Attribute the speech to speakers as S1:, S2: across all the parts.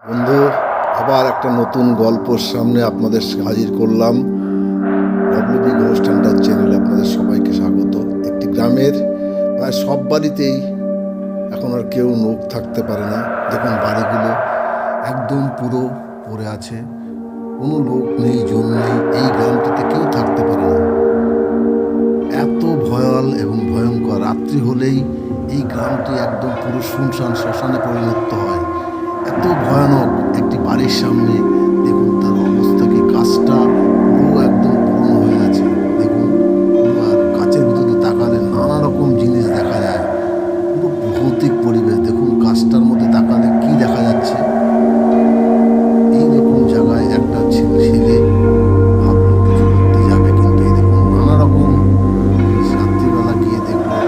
S1: বন্ধু, আবার একটা নতুন গল্পর সামনে আপনাদের হাজির করলাম। ডব্লিউবি ঘোস্ট হান্টার চ্যানেলে আপনাদের সবাইকে স্বাগত। একটি গ্রামের প্রায় সব বাড়িতেই এখন আর কেউ লোক থাকতে পারে না। দেখুন, বাড়িগুলো একদম পুরো পড়ে আছে, কোনো লোক নেই, জন নেই। এই গ্রামটিতে কেউ থাকতে পারে না। এত ভয়াল এবং ভয়ঙ্কর রাত্রি হলেই এই গ্রামটি একদম পুরো শুনশান শ্মশানে পরিণত হয়। এত ভয়ানক একটি বাড়ির সামনে দেখুন তার অবস্থা কি, গাছটা পুরো একদম পুরনো হয়ে আছে। দেখুন পুরো, আর গাছের ভিতর দিয়ে তাকালে নানা রকম জিনিস দেখা যায়। পুরো ভৌতিক পরিবেশ। দেখুন গাছটার মধ্যে তাকালে কি দেখা যাচ্ছে। এইরকম জায়গায় একটা ছেলে ভাবলো কিছু করতে যাবে, কিন্তু এই দেখুন নানা রকম রাত্রিবেলা গিয়ে দেখলো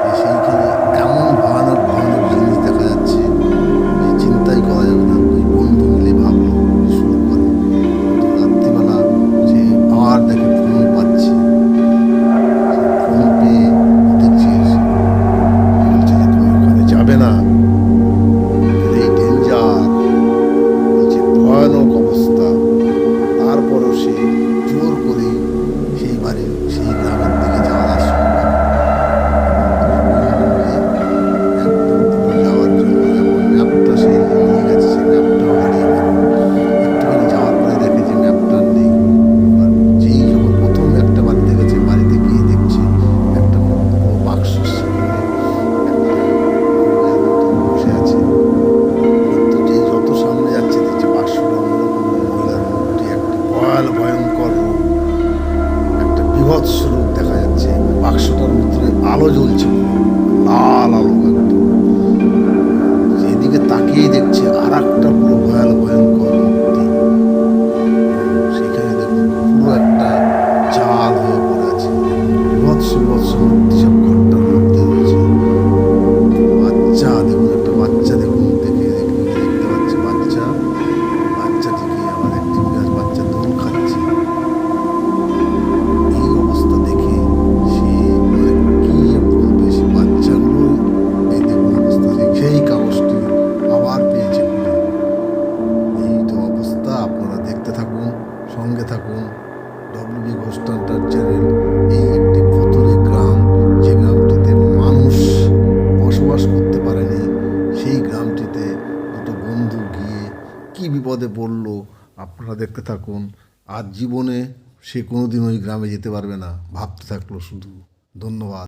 S1: যে সেইখানে এমন ভয়ানক ভয়ানক জিনিস দেখা যাচ্ছে যে চিন্তাই করা যাবে না। দুই বন্ধু মিলে ভাবলো শুরু করে, তো রাত্রিবেলা যে আবার দেখে ফোন পাচ্ছে, ফোন পেয়ে দেখছে, বলছে যে তুমি ওখানে যাবে না, এই ডেঞ্জার, বলছে ভয়ানক অবস্থা। তারপরও সে জোর করে সেই বাড়ির সেই গ্রামের দিকে যাওয়া শুরু করে। একদম পুরো যাওয়ার জন্য যখন ম্যাপটা সে নিয়ে গেছে, সেই ম্যাপটা হারিয়ে গেল। একটুখানি যাওয়ার পরে দেখে যে ম্যাপটা নেই। এবার যেই যখন প্রথম একটা বাড়িতে গেছে, বাড়িতে গিয়ে দেখছে একটা পুরো বাক্সের সামনে একটা মহিলার মতন বসে আছে। কিন্তু যেই যত সামনে যাচ্ছে দেখছে বাক্সটা অন্যরকম, মহিলার মুখটি একটি ভয়ঙ্কর রূপ, একটা বীভৎস রূপ দেখা যাচ্ছে। বাক্সটার ভিতরে আলো জ্বলছে, লাল আলো একদম। যেদিকে তাকিয়েই দেখছে আর একটা পুরো ভয়ঙ্কর মূর্তি। সেখানে দেখুন পুরো একটা জাল হয়ে পড়ে আছে। বীভৎস বীভৎস মূর্তি সব ঘরটার মধ্যে রয়েছে। বাচ্চা দেখুন, একটা বাচ্চা দেখুন, দেখতে পাচ্ছে বাচ্চাটিকে আবার একটি বিরাট বাচ্চা দোল খাচ্ছে। এই অবস্থা দেখে সে মানে কি বলবে, সে বাচ্চাগুলো এই দেখুন অবস্থা, সেই কাগজটি আবার পেয়েছে খুলে। এই তো অবস্থা। আপনারা দেখতে থাকুন, সঙ্গে থাকুন। WB ghost Hunter channel. এই একটি ভুতুড়ে গ্রাম, যে গ্রামটিতে মানুষ বসবাস করতে পারেনি, সেই গ্রামটিতে দুটো বন্ধু গিয়ে কি বিপদে পড়ল আপনারা দেখতে থাকুন। আর জীবনে সে কোনোদিন ওই গ্রামে যেতে পারবে না, ভাবতে থাকলো শুধু। ধন্যবাদ।